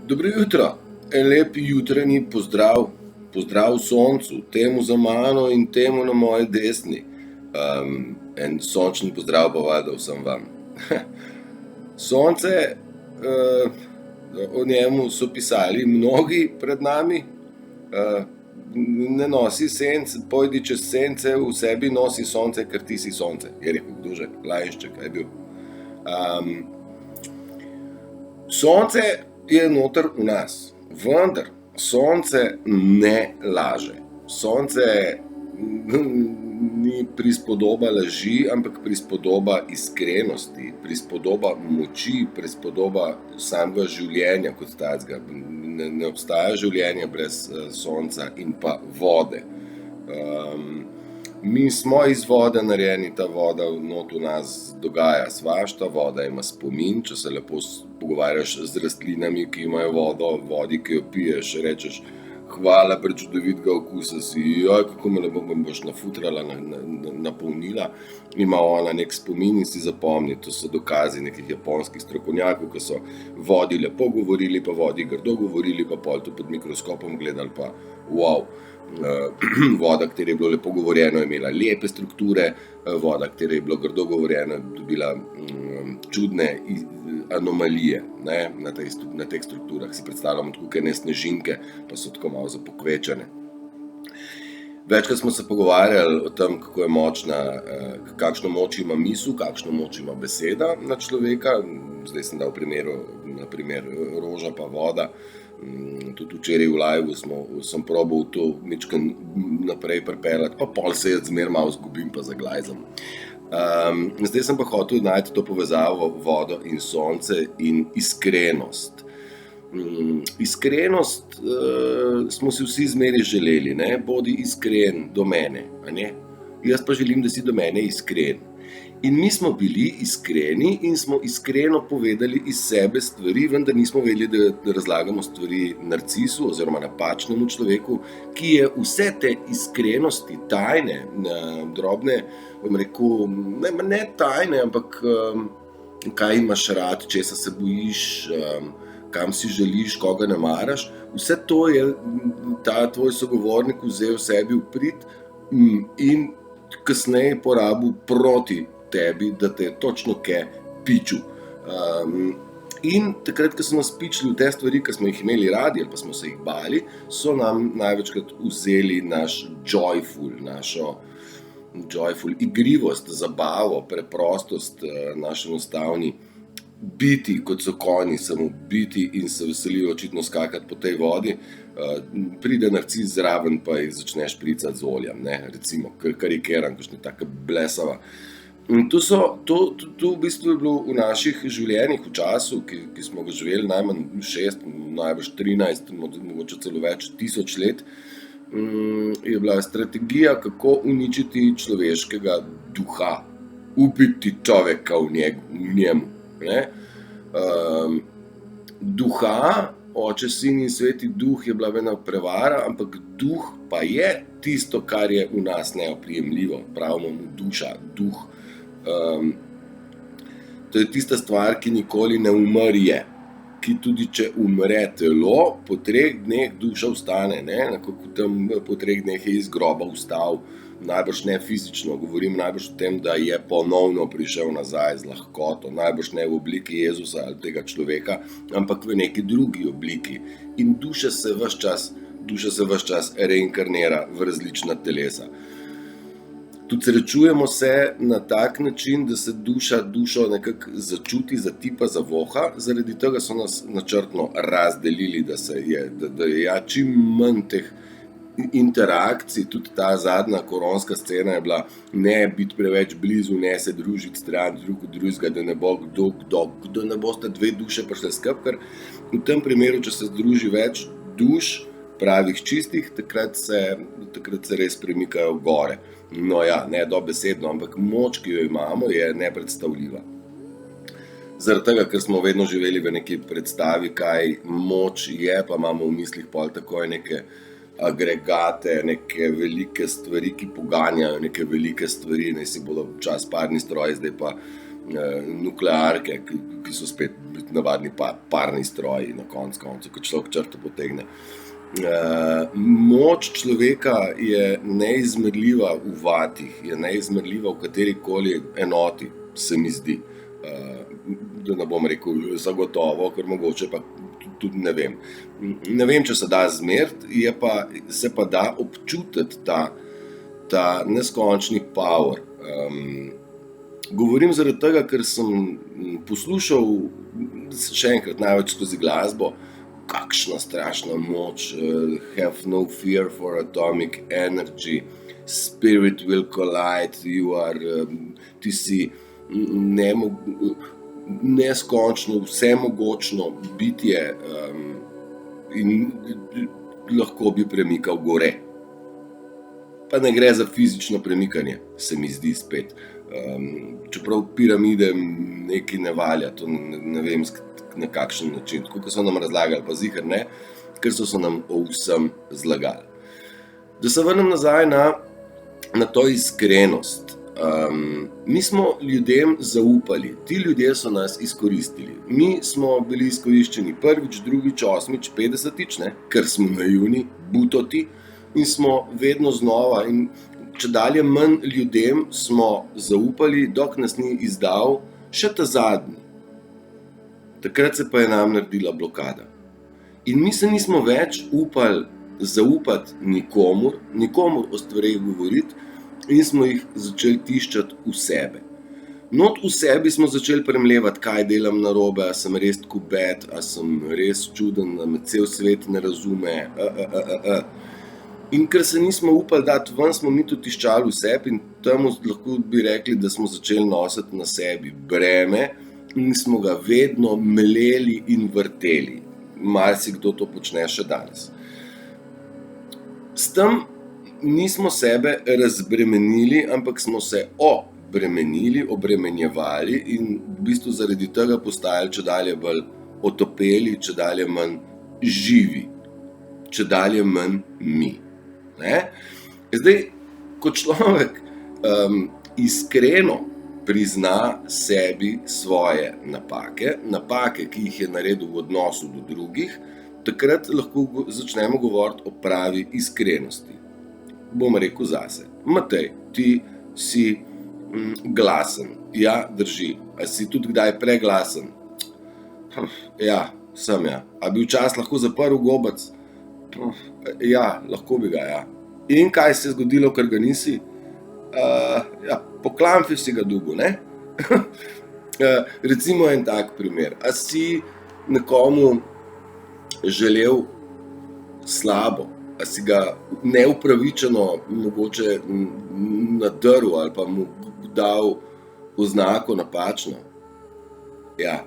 Dobro jutro, lep jutranji pozdrav, pozdrav soncu, temu za mano in temu na moji desni. En sončni pozdrav pa valjda vsem vam. Sonce, o njemu so pisali mnogi pred nami, ne nosi senc, pojdi čez sence, v sebi nosi sonce, ker ti si sonce, je rekel kdo že, Lajnšček, je bil. Sonce je noter v nas, vendar sonce ne laže. Sonce ni prispodoba laži, ampak prispodoba iskrenosti, prispodoba moči, prispodoba samega življenja kot takega. Ne obstaja življenje brez sonca in pa vode. Mi smo iz vode narejeni, ta voda not v nas dogaja svašta, voda ima spomin, če se lepo pogovarjaš z rastlinami, ki imajo vodo, vodi, ki jo piješ, rečeš hvala, prečudovitega okusa si, joj, kako me boš nafutrala, napolnila, ima ona nek spomin in si zapomni, to so dokazi nekih japonskih strokovnjakov, ki so vodi lepo govorili, pa vodi grdo govorili, pa pol to pod mikroskopom gledali, pa wow. Voda, kateri je bilo lepo govorjeno, je imela lepe strukture, voda, kateri je bilo grdo govorjeno, je dobila čudne anomalije, ne, na teh strukturah. Si predstavljamo tako kakšne snežinke, pa so tako malo zapokvečene. Večkrat smo se pogovarjali o tem, kako je močna, kakšno moč ima misel, kakšno moč ima beseda na človeka. Zdaj sem dal na primer roža pa voda. Tudi včeraj v liveu sem probal to mičken naprej pripeljati, pa pol se jaz zmer malo zgubim pa zaglajzam. Zdaj sem pa hotel najti to povezavo vodo in sonce in iskrenost. Iskrenost smo si vsi zmeri želeli, ne? Bodi iskren do mene, a ne? Jaz pa želim, da si do mene iskren. In mi smo bili iskreni in smo iskreno povedali iz sebe stvari, vendar nismo vedeli, da razlagamo stvari narcisu oziroma napačnemu človeku, ki je vse te iskrenosti, tajne, drobne, bom rekel, ne tajne, ampak kaj imaš rad, česa se bojiš, kam si želiš, koga ne maraš, vse to je ta tvoj sogovornik vzel sebi v prid in kasneje porabil proti tebi, da te je točno pičil. In takrat, ko so nas pičili v te stvari, ki smo jih imeli radi ali pa smo se jih bali, so nam največkrat vzeli naš našo joyful igrivost, zabavo, preprostost, naš enostavni biti, kot so konji, samo biti in se veselijo očitno skakati po tej vodi. Pride narcis zraven, pa jih začne špricati z oljem, ne, recimo, karikiram, kakšne taka blesava. In to v bistvu je bilo v naših življenjih, v času, ki smo ga živeli najmanj 6, najbrž 13, mogoče celo več 1000 let, je bila strategija, kako uničiti človeškega duha, ubiti človeka v njemu. Ne? Duha, Oče, Sin in Sveti Duh je bila ena prevara, ampak duh pa je tisto, kar je v nas neoprijemljivo, pravimo mu duša, duh. To je tista stvar, ki nikoli ne umrje, ki tudi če umre telo, po 3 dneh duša vstane, ne? Nekako tam po 3 dneh je iz groba vstal, najbrž ne fizično, govorim najbrž o tem, da je ponovno prišel nazaj z lahkoto, najbrž ne v obliki Jezusa ali tega človeka, ampak v neki drugi obliki. In duša se ves čas reinkarnira v različna telesa. Tudi srečujemo se na tak način, da se dušo nekako začuti, zatipa, zavoha, zaradi tega so nas načrtno razdelili, da je čim manj teh interakcij, tudi ta zadnja koronska scena je bila ne biti preveč blizu, ne se družiti stran drug od drugega, da ne bo kdo ne boste 2 duše prišle skupaj, ker v tem primeru, če se združi več duš, pravih čistih, takrat se res premikajo gore. No ja, ne dobesedno, ampak moč, ki jo imamo, je nepredstavljiva. Zaradi tega, ker smo vedno živeli v neki predstavi, kaj moč je, pa imamo v mislih pol takoj neke agregate, neke velike stvari, ki poganjajo neke velike stvari, naj si bodo čas parni stroji, zdaj pa nuklearke, ki so spet navadni parni stroji na koncu, ko človek črto potegne. Moč človeka je neizmerljiva v vatih, je neizmerljiva v katerikoli enoti, se mi zdi. Da ne bom rekel zagotovo, ker mogoče pa tudi ne vem. Ne vem, če se da zmeriti, se pa da občutiti ta neskončni power. Govorim zaradi tega, ker sem poslušal, še enkrat, največ skozi glasbo, kakšna strašna moč, have no fear for atomic energy, spirit will collide, ti si neskončno, vsemogočno bitje in lahko bi premikal gore. Pa ne gre za fizično premikanje, se mi zdi spet. Čeprav piramide nekaj ne valja, to ne vem na kakšen način. Tako, kot so nam razlagali, pa ziher ne, ker so nam o vsem zlagali. Da se vrnem nazaj na to iskrenost. Mi smo ljudem zaupali, ti ljudje so nas izkoristili. Mi smo bili izkoriščeni prvič, drugič, osmič, 50-tič, ker smo naivni, butoti in smo vedno znova in čedalje manj ljudem smo zaupali, dok nas ni izdal še ta zadnji. Takrat se pa je nam naredila blokada. In mi se nismo več upali zaupati nikomur o stvareh govoriti in smo jih začeli tiščati v sebe. Not v sebi smo začeli premlevati, kaj delam narobe, a sem res tako bad, a sem res čuden, a me cel svet ne razume, In ker se nismo upali dati ven, smo mi to tiščali v sebi in temu lahko bi rekli, da smo začeli nositi na sebi breme in smo ga vedno mleli in vrteli. Marsikdo to počne še danes. S tem nismo sebe razbremenili, ampak smo se obremenili, obremenjevali in v bistvu zaradi tega postajali čedalje bolj otopeli, čedalje manj živi, čedalje manj mi. Zdaj, ko človek iskreno prizna sebi svoje napake, ki jih je naredil v odnosu do drugih, takrat lahko začnemo govoriti o pravi iskrenosti. Bom rekel zase. Matej, ti si glasen. Ja, drži. A si tudi kdaj preglasen? Ja, sem ja. A bi včasih lahko zaprl gobac? Ja, lahko bi ga, ja. In kaj se je zgodilo, ker ga nisi? Ja, po klamfi si ga dobil, ne? Recimo en tak primer. A si nekomu želel slabo? A si ga neupravičeno mogoče nadrl ali pa mu dal oznako napačno? Ja.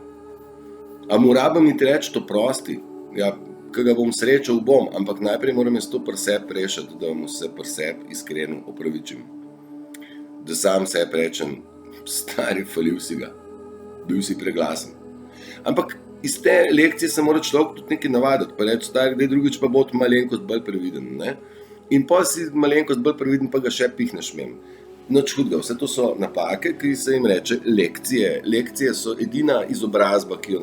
A mu rabim iti reči to prosti? Ja, ko ga bom srečal, bom, ampak najprej moram jaz to pri sebi rešiti, da mu se pri sebi iskreno opravičim. Da sam sebi rečem, stari, falil si ga, bil si preglasen. Ampak iz te lekcije se mora človek tudi nekaj navaditi, pa reči, stari, kdaj drugič pa bo malenkost bolj previden, ne? In pa si malenkost bolj previden, pa ga še pihneš mem. Nič hudega, vse to so napake, ki se jim reče lekcije. Lekcije so edina izobrazba, ki jo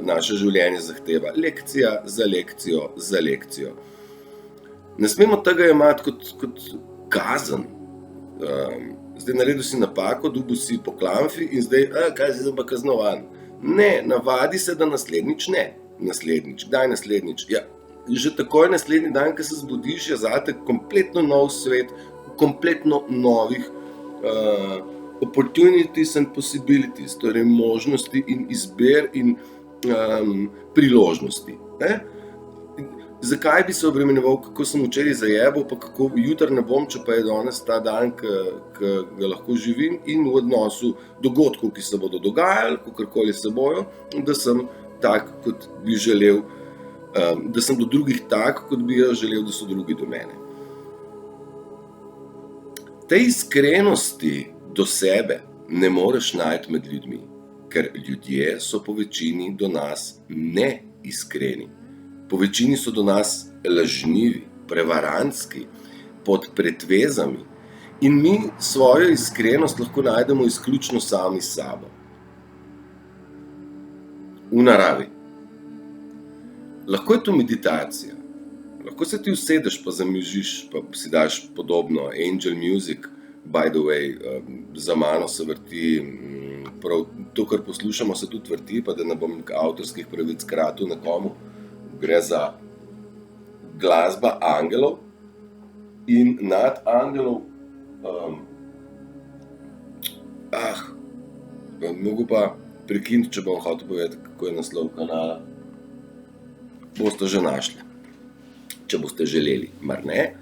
naše življenje zahteva. Lekcija za lekcijo za lekcijo. Ne smemo tega jemati kot kazen. Zdaj naredil si napako, dobil si po klamfi in zdaj, kaj si zdaj pa kaznovan? Ne, navadi se, da naslednjič ne. Naslednjič, kdaj naslednjič? Ja, že takoj naslednji dan, ko se zbudiš, je zate kompletno nov svet, kompletno novih opportunities and possibilities, torej možnosti in izber in priložnosti. Zakaj bi se obremenjeval, kako sem včeraj zajebal, pa kako jutri ne bom, če pa je danes ta dan, ki ga lahko živim in v odnosu dogodkov, ki se bodo dogajali, kakorkoli se bojo, da sem tak, kot bi želel, da sem do drugih tak, kot bi jaz želel, da so drugi do mene. Te iskrenosti do sebe ne moreš najti med ljudmi, ker ljudje so po večini do nas neiskreni. Po večini so do nas lažnivi, prevarantski, pod pretvezami In mi svojo iskrenost lahko najdemo izključno sami s sabo. V naravi. Lahko je to meditacija. Lahko se ti usedeš pa zamižiš, pa si daš podobno Angel Music, by the way, za mano se vrti, prav to, kar poslušamo, se tudi vrti, pa da ne bom avtorskih pravic kratil nekomu. Gre za glasba angelov in nad angelov, mogu pa prekiniti, če bom hotel povedati, kako je naslov kanala. Boste že našli, če boste želeli, mar ne.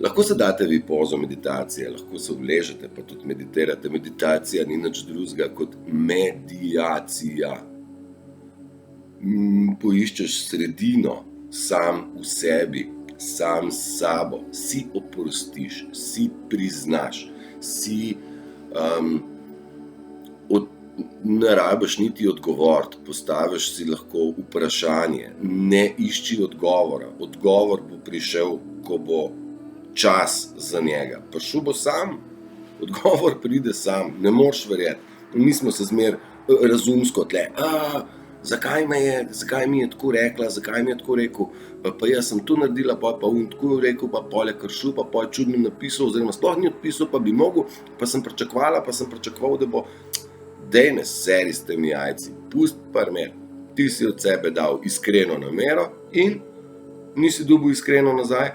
Lahko se date vi pozo meditacije, lahko se vležete, pa tudi meditirate. Meditacija ni nič drugega kot mediacija. Poiščeš sredino sam v sebi, sam s sabo, si oprostiš, si priznaš, si ne rabiš niti odgovoriti, postaviš si lahko vprašanje, ne išči odgovora. Odgovor bo prišel, ko bo čas za njega. Prišel bo sam, odgovor pride sam, ne moreš verjeti. Mi smo se zmer razumsko tle, zakaj mi je tako rekla, zakaj mi je tako rekel, pa jaz sem to naredila, pa on tako rekel, pa pol je kršil, pa pol je čudno napisal, oziroma sploh ni odpisal, pa bi mogel, pa sem pričakoval, da bo. Dej ne seri s temi jajci, pusti primer. Ti si od sebe dal iskreno namero in nisi dobil iskreno nazaj.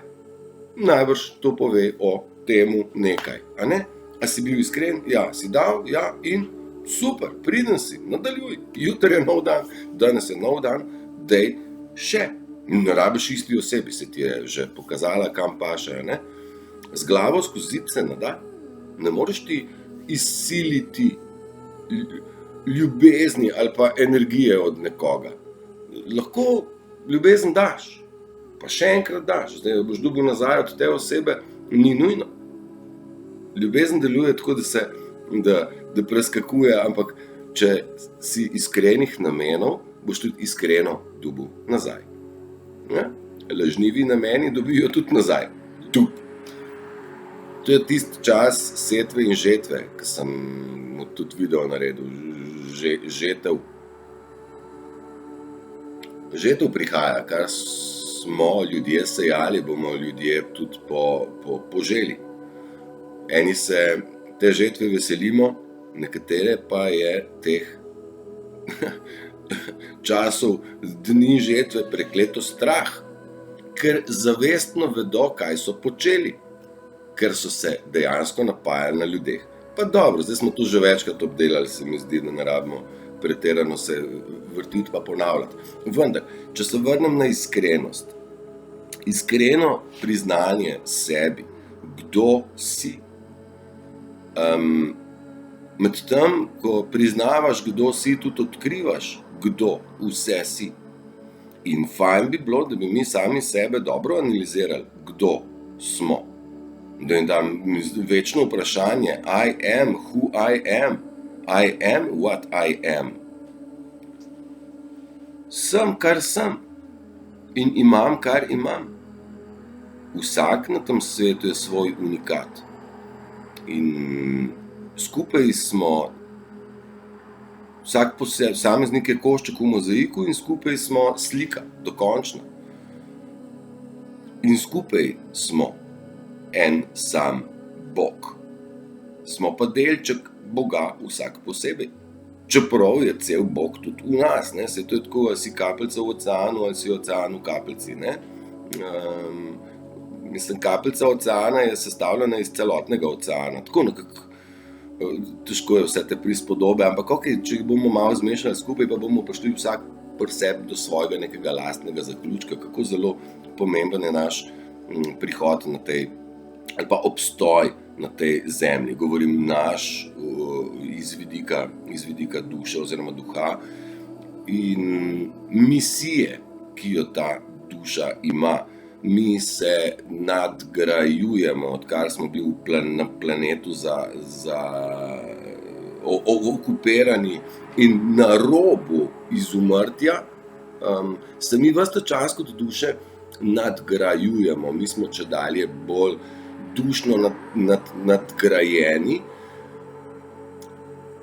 Najbrž to pove o temu nekaj, a ne? A si bil iskren? Ja, si dal, ja, in super, priden si, nadaljuj. Jutri je nov dan, danes je nov dan, dej še. Ne rabiš isti osebi, se ti je že pokazala, kam paše, a ne? Z glavo skozi zid se ne da. Ne moreš ti izsiliti ljubezni ali pa energije od nekoga. Lahko ljubezen daš, pa še enkrat daš. Zdaj boš dobil nazaj od te osebe, ni nujno. Ljubezen deluje tako, da preskakuje, ampak če si iskrenih namenov, boš tudi iskreno dobil nazaj. Ja? Lažnivi nameni dobijo tudi nazaj. To je tisti čas setve in žetve, ki sem tudi video naredil, žetev. Žetev prihaja, kar smo ljudje sejali, bomo ljudje tudi poželi. Eni se te žetve veselimo, nekatere pa je teh časov, dni žetve prekleto strah, ker zavestno vedo, kaj so počeli, ker so se dejansko napajali na ljudeh. Pa dobro, zdaj smo to že večkrat obdelali, se mi zdi, da ne rabimo pretirano se vrtiti pa ponavljati. Vendar, če se vrnem na iskrenost, iskreno priznanje sebi, kdo si. Medtem, ko priznavaš, kdo si, tudi odkrivaš, kdo vse si. In fajn bi bilo, da bi mi sami sebe dobro analizirali, kdo smo. Da jim dam večno vprašanje, I am who I am. I am what I am. Sem, kar sem. In imam, kar imam. Vsak na tem svetu je svoj unikat. In skupaj smo, vsak posameznik je košček v mozaiku in skupaj smo slika, dokončna. In skupaj smo en sam Bog. Smo pa delček Boga vsak posebej. Čeprav je cel Bog tudi v nas, ne? Saj to je tako, ali si kapljica v oceanu, ali si ocean v kapljici, ne? Mislim, kapljica oceana je sestavljena iz celotnega oceana. Tako nekako, težko je vse te prispodobe, ampak okej, če jih bomo malo zmešali skupaj, pa bomo prišli vsak pri sebi do svojega nekega lastnega zaključka, kako zelo pomemben je naš prihod na tej, ali pa obstoj na tej zemlji. Govorim naš iz vidika duše oziroma duha in misije, ki jo ta duša ima. Mi se nadgrajujemo, odkar smo bili na planetu okupirani in na robu izumrtja, se mi ves ta čas kot duše nadgrajujemo. Mi smo čedalje bolj dušno nadgrajeni,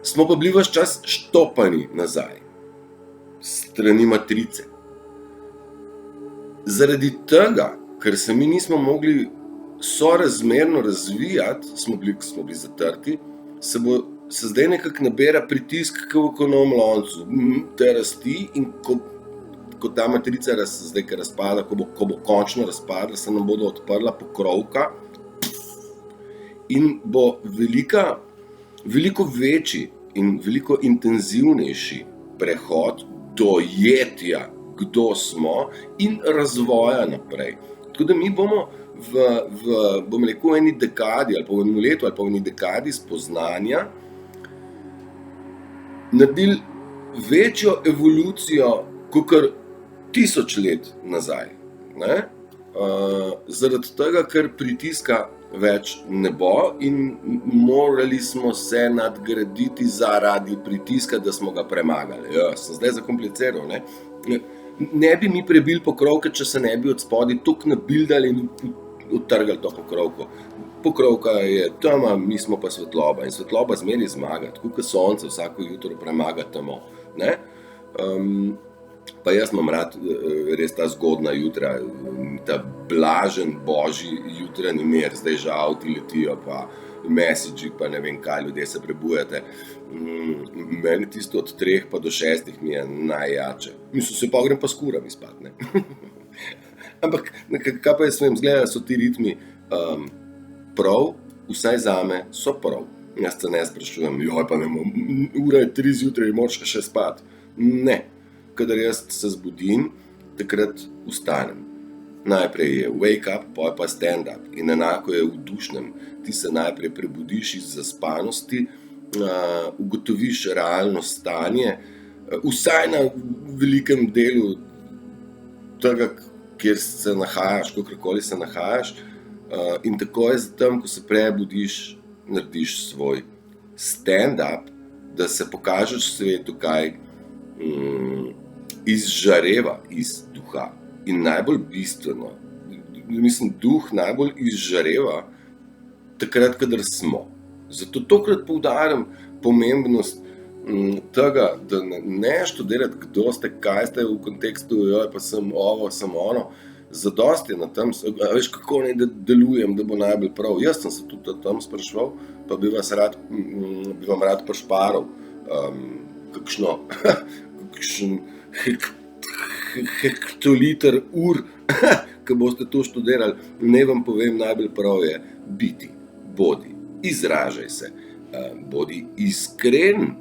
smo pa bili ves čas štopani nazaj, strani matrice. Zaradi tega, ker se mi nismo mogli sorazmerno razvijati, smo bili zatrti, se zdaj nekako nabira pritisk k ekonom loncu, te rasti, in ko ta matrica zdaj, ki razpada, ko bo končno razpadla, se nam bodo odprla pokrovka in bo veliko večji in veliko intenzivnejši prehod dojetja, kdo smo, in razvoja naprej. Tako da mi bomo v eni dekadi ali pa v enem letu ali pa v eni dekadi spoznanja naredili večjo evolucijo kakor 1000 let nazaj. Ne? Zaradi tega, ker pritiska več ne bo in morali smo se nadgraditi zaradi pritiska, da smo ga premagali. Ja, sem zdaj zakompliciral, ne? Ne bi mi prebili pokrovke, če se ne bi od spodaj toliko nabildali in odtrgali to pokrovko. Pokrovka je tema, mi smo pa svetloba, in svetloba zmeraj zmaga, tako kot sonce vsako jutro premaga temo. Ne? Pa jaz imam rad res ta zgodna jutra, ta blažen božji jutranji mir, zdaj že avti letijo, pa messagi, pa ne vem kaj, ljudje se prebujate. Meni tisto od 3 pa do 6 mi je najjače. Mislim, se pa grem pa skuram izpad, ne. Ampak, kaj pa jaz vem, zgleda, so ti ritmi prav, vsaj zame so prav. Jaz se ne sprašujem, joj, pa ne, ura je 3 zjutraj, moraš še spati. Ne. Kadar jaz se zbudim, takrat vstanem. Najprej je wake up, potem pa stand up. In enako je v dušnem. Ti se najprej prebudiš iz zaspanosti, ugotoviš realno stanje, vsaj na velikem delu tega, kjer se nahajaš, kakorkoli se nahajaš, in takoj zatem, ko se prebudiš, narediš svoj stand up, da se pokažeš svetu, kaj izžareva iz duha. In najbolj bistveno, mislim, duh najbolj izžareva takrat, kadar smo. Zato tokrat poudarjam pomembnost tega, da ne študirati, kdo ste, kaj ste v kontekstu, joj, pa sem ovo, sem ono. Zadosti je na tem, veš, kako naj delujem, da bo najbolj prav. Jaz sem se tudi tam spraševal, pa bi vam rad prišparal kakšen hektoliter ur, ko boste to študirali. Ne vam povem, najbolj prav je biti, bodi, izražaj se, bodi iskren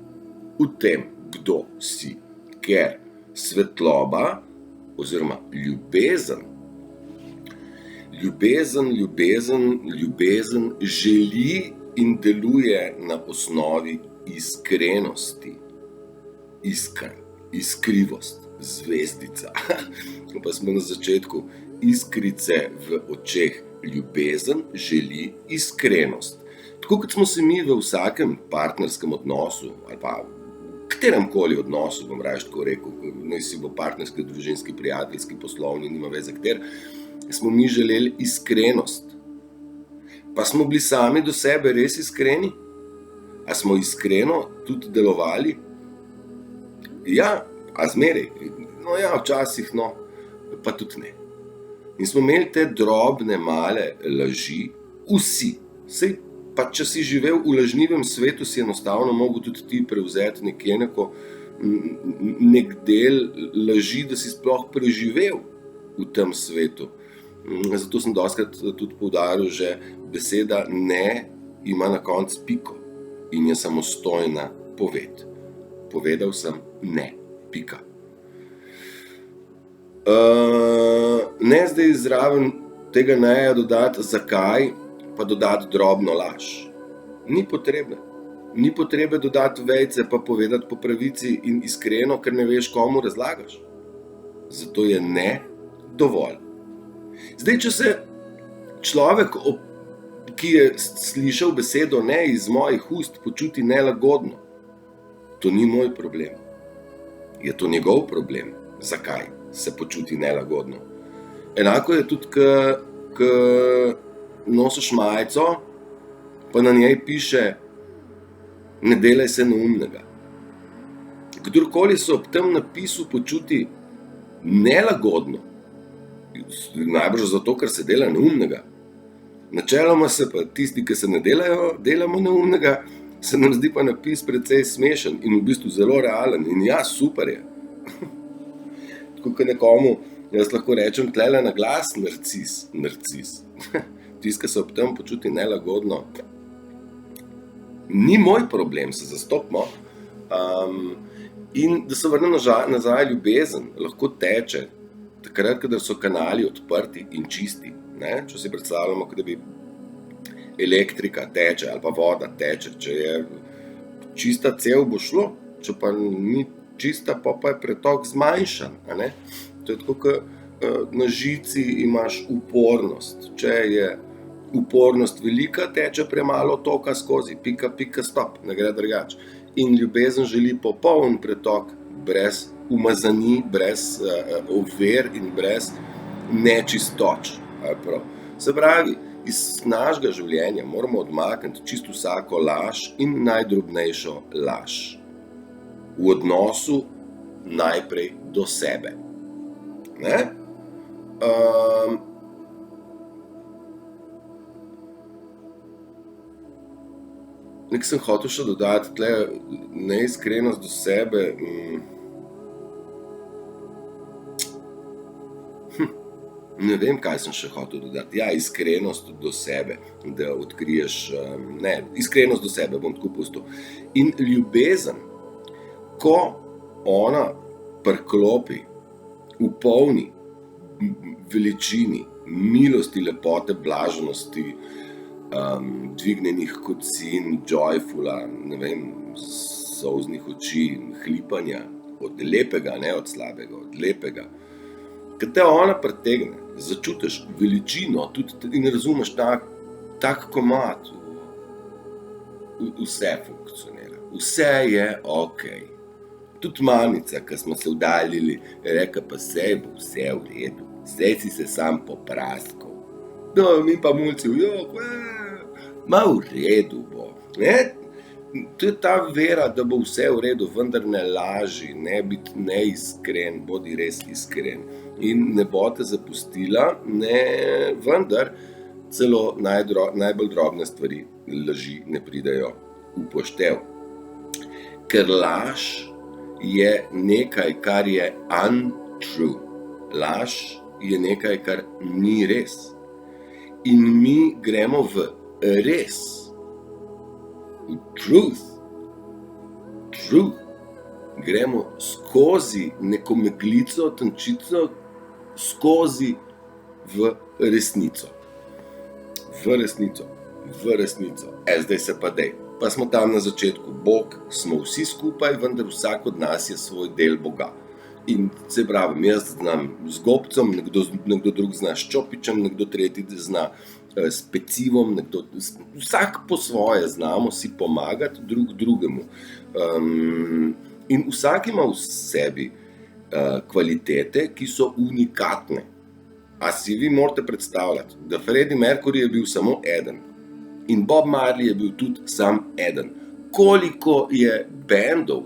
v tem, kdo si, ker svetloba oziroma ljubezen želi in deluje na osnovi iskrenosti. Iskrivost, zvezdica. Pa smo na začetku. Iskrice v očeh. Ljubezen želi iskrenost. Tako kot smo se mi v vsakem partnerskem odnosu, ali pa kateremkoli odnosu, bom raje tako rekel, naj si bo partnerski, družinski, prijateljski, poslovni, nima veze kater, smo mi želeli iskrenost. Pa smo bili sami do sebe res iskreni? A smo iskreno tudi delovali? Ja, a zmeraj. No ja, včasih, no, pa tudi ne. In smo imeli te drobne, male laži, vsi. Sej, pa če si živel v lažnivem svetu, si enostavno mogel tudi ti prevzeti nek del laži, da si sploh preživel v tem svetu. Zato sem dostikrat tudi poudaril, že beseda ne ima na koncu piko in je samostojna poved. Povedal sem ne, pika. Ne zdaj zraven tega neja dodati zakaj, pa dodati drobno laž. Ni potrebe. Ni potrebe dodati vejce, pa povedati po pravici in iskreno, ker ne veš, komu razlagaš. Zato je ne dovolj. Zdaj, če se človek, ki je slišal besedo ne iz mojih ust, počuti nelagodno, to ni moj problem. Je to njegov problem. Zakaj se počuti nelagodno? Enako je tudi, nosiš majico, pa na njej piše: ne delaj se neumnega. Kdorkoli se ob tem napisu počuti nelagodno, najbrž zato, ker se dela neumnega. Načeloma se pa tisti, ki se ne delamo neumnega, se nam zdi pa napis precej smešen in v bistvu zelo realen. In ja, super je. Tako kot nekomu, jaz lahko rečem tlele na glas, narcis. Tisti, ki se ob tem počuti nelagodno, ni moj problem, se zastopimo. In da se vrnem nazaj, ljubezen lahko teče takrat, kadar so kanali odprti in čisti. Ne? Če si predstavljamo, da bi elektrika teče ali pa voda teče, če je čista cev, bo šlo, če pa ni čista, pa je pretok zmanjšan. A ne? To je tako, kot na žici imaš upornost. Če je upornost velika, teče premalo toka skozi, pika, stop, ne gre drugače. In ljubezen želi popoln pretok, brez umazani, brez ovir in brez nečistoč. Se pravi, iz našega življenja moramo odmakniti čisto vsako laž in najdrobnejšo laž. V odnosu najprej do sebe. Ne? Nekaj sem hotel še dodati, tle neiskrenost do sebe. Ne vem, kaj sem še hotel dodati. Ja, iskrenost do sebe, da odkriješ, iskrenost do sebe bom tako pustil. In ljubezen, ko ona priklopi v polni veličini, milosti, lepote, blaženosti, dvignjenih kocin, joyfula, ne vem, solznih oči, hlipanja, od lepega, ne od slabega, od lepega. Kad te ona pritegne, začutiš veličino tudi in razumeš tak komad, vse funkcionira, vse je okej. Tudi mamica, ko smo se vdaljili, je rekla, pa sej bo vse v redu, sej si se sam popraskal. No, mi pa mulci, ma v redu bo. To je ta vera, da bo vse v redu, vendar ne laži, ne biti neiskren, bodi res iskren. In ne bo te zapustila, vendar celo najbolj drobne stvari, laži, ne pridejo v poštev. Ker laž je nekaj, kar je untrue. Laž je nekaj, kar ni res. In mi gremo v res, v truth, gremo skozi neko meglico, tančico, skozi v resnico. Zdaj se pa dej. Pa smo tam na začetku. Bog smo vsi skupaj, vendar vsak od nas je svoj del Boga. In se pravim, jaz znam z gobcem, nekdo drug zna s čopičem, nekdo tretji zna s pecivom, vsak po svoje znamo si pomagati drug drugemu. In vsak ima v sebi kvalitete, ki so unikatne. A si vi morate predstavljati, da Freddie Mercury je bil samo eden in Bob Marley je bil tudi sam eden. Koliko je bendov,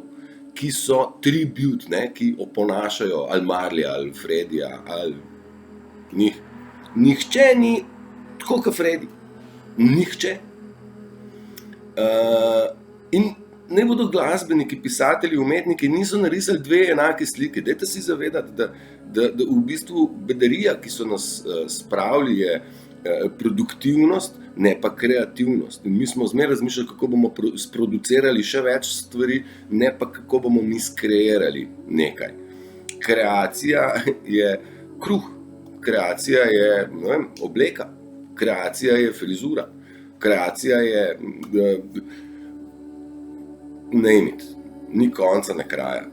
ki so tribute, ki oponašajo ali Marleya, ali Freddija, ali njih. Nihče ni tako kot Freddie. Nihče. In ne bodo glasbeniki, pisatelji, umetniki niso narisali dve enake slike. Dajte si zavedati, da v bistvu bedarija, ki so nas spravili, je produktivnost, ne pa kreativnost. In mi smo zmeraj razmišljali, kako bomo sproducirali še več stvari, ne pa kako bomo mi skreirali nekaj. Kreacija je kruh, kreacija je, ne vem, obleka, kreacija je frizura, kreacija je name it, ni konca na kraja.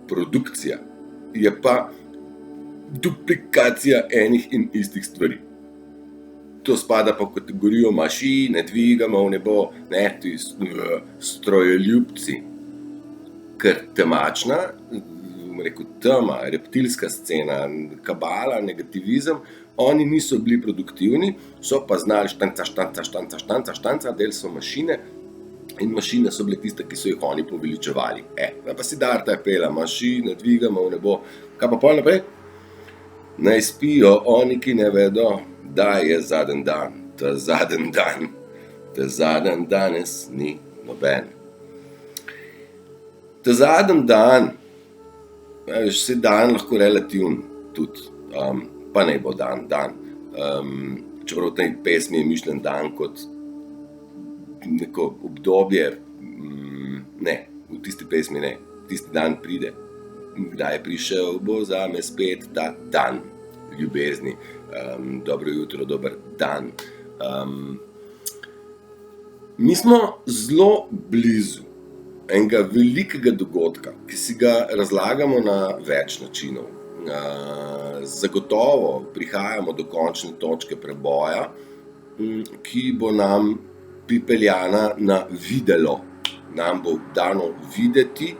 Produkcija je pa duplikacija enih in istih stvari. To spada pa v kategorijo mašine, dvigamo v nebo, ti strojoljubci. Ker temačna, bom rekel, tema, reptilska scena, kabala, negativizem, oni niso bili produktivni, so pa znali štanca, del so mašine in mašine so bile tiste, ki so jih oni poveličevali. Pa Siddharta je pela, mašine dvigamo v nebo, kaj pa pol naprej? Naj spijo oni, ki ne vedo, da je zadnji dan, ta zadnji dan, ta zadnji danes ni noben. Ta zadnji dan, vse dan lahko relativn tudi, pa naj bo dan. Čeprav v tej pesmi je mišljen dan kot neko obdobje, ne, v tisti pesmi ne, tisti dan pride. Kdaj je prišel, bo zame spet ta dan ljubezni, dobro jutro, dober dan. Mi smo zelo blizu enega velikega dogodka, ki si ga razlagamo na več načinov. Zagotovo prihajamo do končne točke preboja, ki bo nam pripeljana na videlo. Nam bo dano videti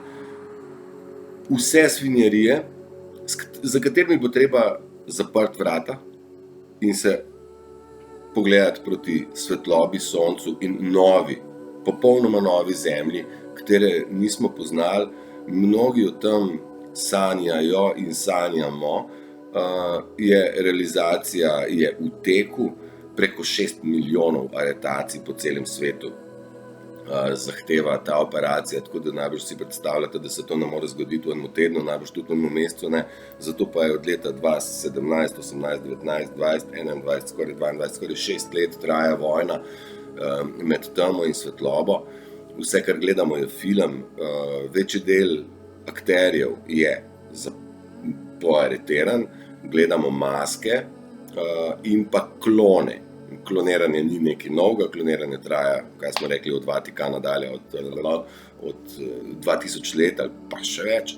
vse svinjarije, za katerimi bo treba zapreti vrata in se pogledati proti svetlobi, soncu in popolnoma novi zemlji, katere nismo poznali. Mnogi o tem sanjajo in sanjamo, je realizacija v teku, preko 6 milijonov aretacij po celem svetu zahteva ta operacija, tako da najbrž si predstavljate, da se to ne more zgoditi v enem tednu, najbrž tudi v enem mesecu ne, zato pa je od leta 2017, 18, 19, 20, 21, skoraj 22, skoraj 6 let traja vojna med temo in svetlobo. Vse, kar gledamo, je film, večji del akterjev je poaretiran, gledamo maske in pa klone. Kloniranje ni nekaj novega, kloniranje traja, kaj smo rekli, od Vatikana dalje, od 2000 let ali pa še več.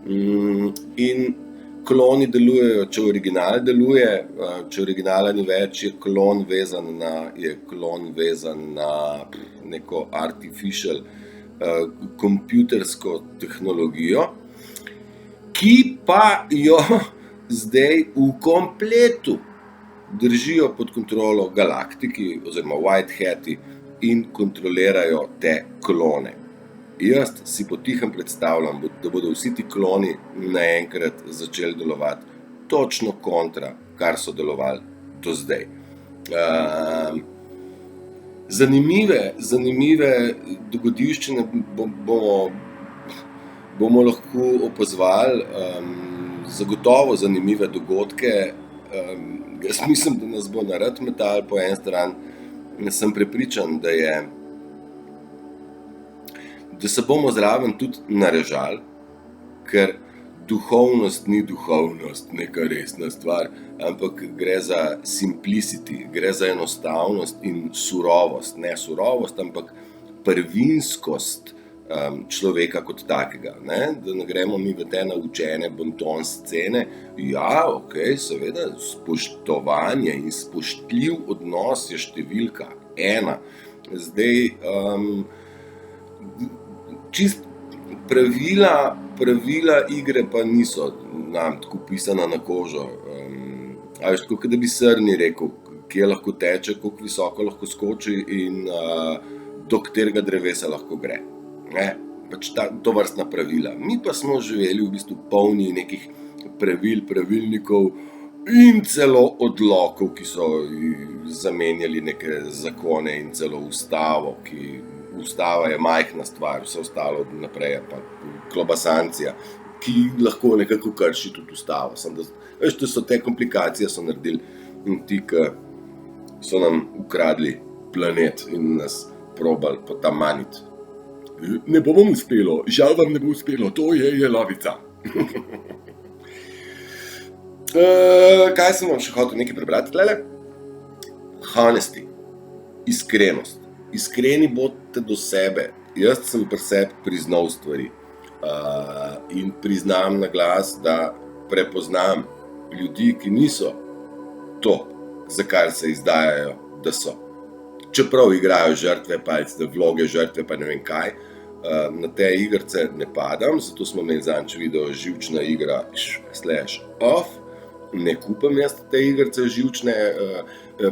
In kloni delujejo, če original deluje, če originala ni več, je klon vezan na neko artificial kompjutersko tehnologijo, ki pa jo zdaj v kompletu držijo pod kontrolo galaktiki oziroma white hati in kontrolirajo te klone. Jaz si potihem predstavljam, da bodo vsi ti kloni naenkrat začeli delovati točno kontra, kar so delovali do zdaj. Zanimive dogodivščine bomo lahko opazovali, zagotovo zanimive dogodke. Jaz mislim, da nas bo narod metal po eni strani, sem prepričan, da se bomo zraven tudi narežali, ker duhovnost ni duhovnost, neka resna stvar, ampak gre za simplicity, gre za enostavnost in surovost. Ne surovost, ampak prvinskost človeka kot takega, ne? Da ne gremo mi v te naučene bonton scene. Ja, okej, seveda, spoštovanje in spoštljiv odnos je številka 1. Zdaj, čist pravila igre pa niso nam tako pisana na kožo. A veš, tako da bi srni rekel, kje lahko teče, koliko visoko lahko skoči in do katerega drevesa lahko gre. Pač to vrstna pravila. Mi pa smo živeli v bistvu polni nekih pravilnikov in celo odlokov, ki so zamenjali neke zakone in celo ustavo, ustava je majhna stvar, vse ostalo naprej je pa klobasancija, ki lahko nekako krši tudi ustavo. Veš, to so te komplikacije, so naredili ti, ki so nam ukradli planet in nas probali potamaniti. Ne bo vam uspelo, žal vam ne bo uspelo, to je jelovica. Kaj sem vam še hotel nekaj prebrati tlele? Honesty, iskrenost. Iskreni bodite do sebe. Jaz sem pri sebi priznal stvari in priznam na glas, da prepoznam ljudi, ki niso to, za kar se izdajajo, da so. Čeprav igrajo žrtve, vloge žrtve, pa ne vem kaj, Na te igrice ne padam, zato smo imeli zadnjič video živčna igra /off. Ne kupam jaz te igrice živčne,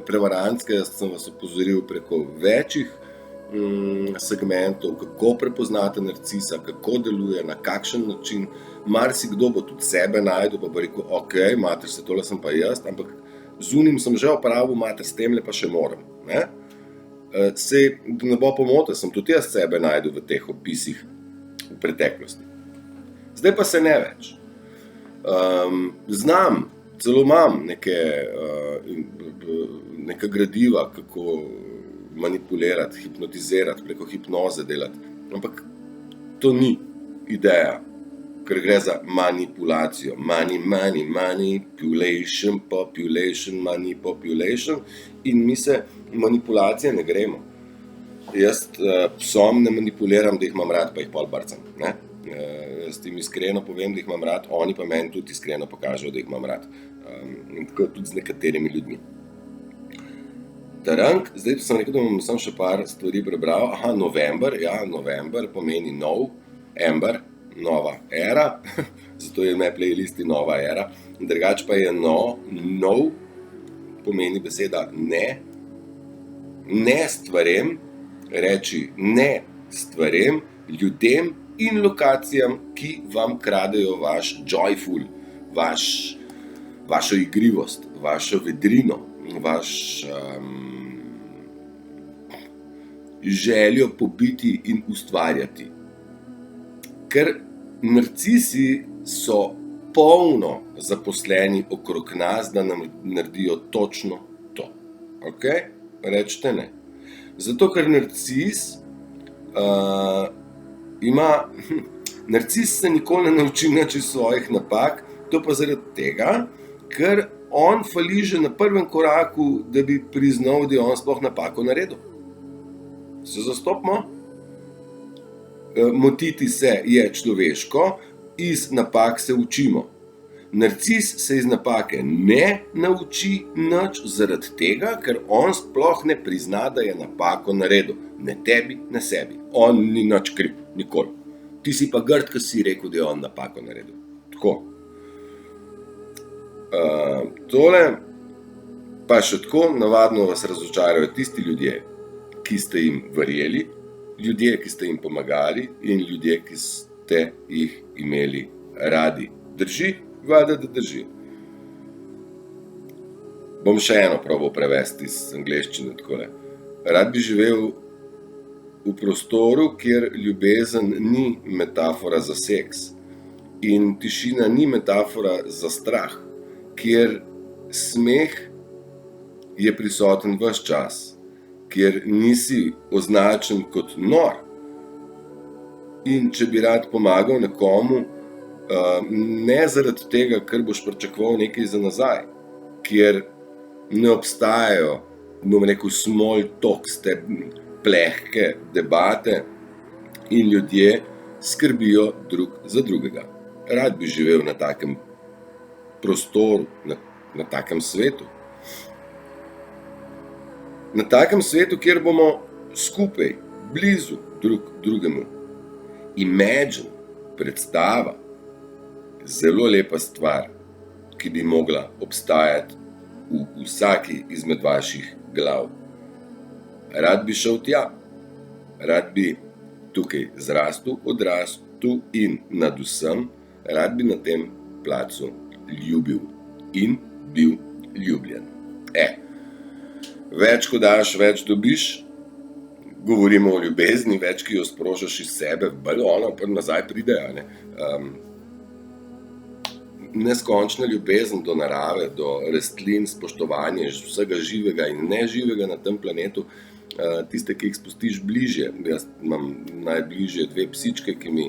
prevarantske, jaz sem vas opozoril preko večjih segmentov, kako prepoznate narcisa, kako deluje, na kakšen način. Marsikdo bo tudi sebe našel, pa bo rekel, ok, mater, se tole sem pa jaz, ampak z unim sem že opravil, mater, s temle pa še moram. Ne? Sej, da ne bo pomote, sem tudi jaz sebe našel v teh opisih v preteklosti. Zdaj pa se ne več. Znam, celo imam neka gradiva, kako manipulirati, hipnotizirati, preko hipnoze delati. Ampak to ni ideja, ker gre za manipulacijo. Manipulation, population. In mi se manipulacije ne gremo. Jaz psom ne manipuliram, da jih imam rad, pa jih pol barcam. Ne? Jaz jim iskreno povem, da jih imam rad, oni pa meni tudi iskreno pokažejo, da jih imam rad. In tako tudi z nekaterimi ljudmi. Tarank, zdaj sem rekel, da bom sem še par stvari prebral. Aha, november pomeni nov, ember, nova era, zato je v moji playlisti nova era. Drugače pa je nov, pomeni beseda ne, ne stvarem, reči ne stvarem, ljudem in lokacijam, ki vam kradejo vaš joyful, vašo igrivost, vašo vedrino, željo pobiti in ustvarjati. Ker narcisi so polno zaposleni okrog nas, da nam naredijo točno to. Ok? Rečete ne. Zato, ker narcis narcis se nikoli ne nauči nič iz svojih napak, to pa zaradi tega, ker on fali že na prvem koraku, da bi priznal, da je on sploh napako naredil. Se zastopimo? Motiti se je človeško, iz napak se učimo. Narcis se iz napake ne nauči nič zaradi tega, ker on sploh ne prizna, da je napako naredil. Ne tebi, ne sebi. On ni nič kriv, nikoli. Ti si pa grd, ko si rekel, da je on napako naredil. Tako. Tole, pa še tako, navadno vas razočarajo tisti ljudje, ki ste jim verjeli, ljudje, ki ste jim pomagali in ljudje, ki ste jih imeli radi. Drži? Vada, da drži. Bom še eno probal prevesti iz angleščine takole. Rad bi živel v prostoru, kjer ljubezen ni metafora za seks in tišina ni metafora za strah, kjer smeh je prisoten ves čas, kjer nisi označen kot nor. In če bi rad pomagal nekomu, ne zaradi tega, ker boš pričakoval nekaj za nazaj, kjer ne obstajajo, bom rekel, small talks, te plehke debate in ljudje skrbijo drug za drugega. Rad bi živel na takem prostoru, na takem svetu. Na takem svetu, kjer bomo skupaj, blizu drug drugemu. Imagine, predstava, zelo lepa stvar, ki bi mogla obstajati v vsaki izmed vaših glav. Rad bi šel tja, rad bi tukaj zrastel, odrastel in nad vsem, rad bi na tem placu ljubil in bil ljubljen. Več ko daš, več dobiš, govorimo o ljubezni, več ki jo sprožaš iz sebe, bolj ona pa nazaj pride. Neskončna ljubezen do narave, do rastlin, spoštovanje vsega živega in neživega na tem planetu, tiste, ki jih spustiš bližje. Jaz imam najbližje 2 psičke, ki mi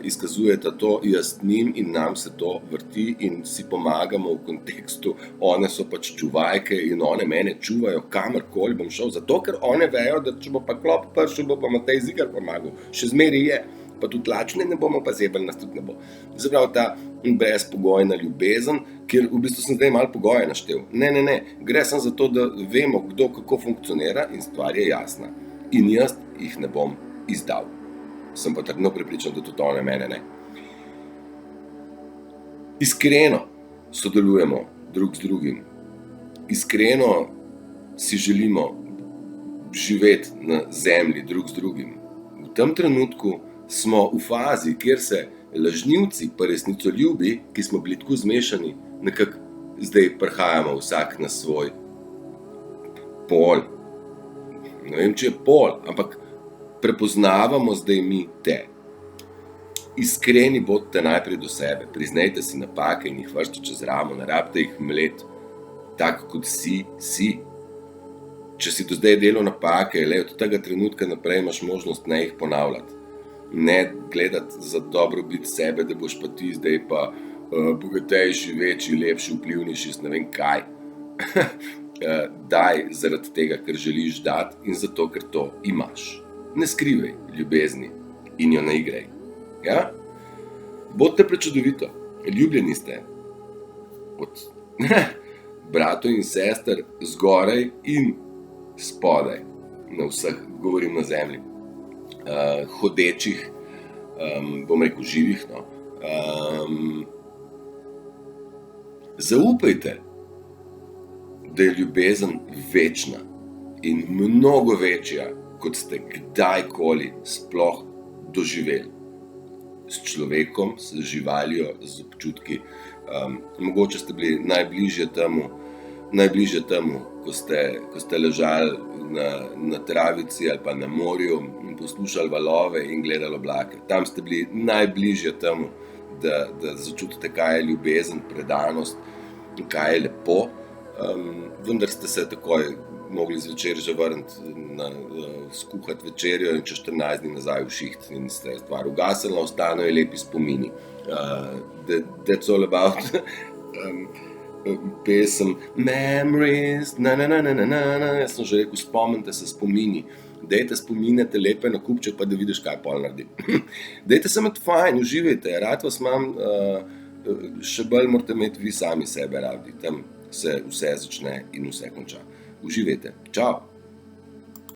izkazujeta to, jaz njim in nam se to vrti in si pomagamo v kontekstu, one so pač čuvajke in one mene čuvajo kamorkoli bom šel, zato ker one vejo, da če bo pa klop prišel, bo pa Matej Zigar pomagal. Še zmeraj je, pa tudi lačne ne bomo, pa zebel nas tudi ne bo. Zaprav ta brezpogojna ljubezen, kjer v bistvu sem zdaj malo pogoje naštel. Ne, gre sem za to, da vemo, kdo kako funkcionira in stvar je jasna. In jaz jih ne bom izdal. sem pa trdno prepričan, da tudi one mene ne. Iskreno sodelujemo drug z drugim, iskreno si želimo živeti na zemlji drug z drugim. V tem trenutku smo v fazi, kjer se lažnivci pa resnicoljubi, ki smo bili tako zmešani, nekako zdaj prihajamo vsak na svoj pol. Ne vem, če je pol, ampak prepoznavamo zdaj mi te. Iskreni bodite najprej do sebe, priznajte si napake in jih vršite čez ramo, ne rabite jih mleti, tako kot si. Če si do zdaj delal napake, od tega trenutka naprej imaš možnost ne jih ponavljati. Ne gledati za dobrobit sebe, da boš pa ti zdaj pa bogatejši, večji, lepši, vplivnejši, ne vem kaj. Daj zaradi tega, ker želiš dati in zato, ker to imaš. Ne skrivaj ljubezni in jo ne igraj. Ja? Bodite prečudovito, ljubljeni ste od bratov in sester zgoraj in spodaj, na vseh, govorim na zemlji, hodečih, bom rekel živih, no. Zaupajte, da je ljubezen večna in mnogo večja, kot ste kdajkoli sploh doživeli. S človekom, s živaljo, z občutki. Mogoče ste bili najbližje temu, ko ste ležali na travici ali pa na morju in poslušali valove in gledali oblake. Tam ste bili najbližje temu, da začutite, kaj je ljubezen, predanost in kaj je lepo. Vendar ste se takoj mogli zvečer že vrniti, skuhati večerjo in čez 14 dni nazaj v šiht in ste stvar ugasnili, ostanejo lepi spomini. That's all about pesem Memories, jaz sem že rekel, spomnite se spomini. Dajte spominjate lepe na kupček, pa da vidiš, kaj pol naredi. Dajte se imeti fajn, uživajte, rad vas imam, še bolj morate imeti vi sami sebe radi. Tam se vse začne in vse konča. Uživajte. Čau!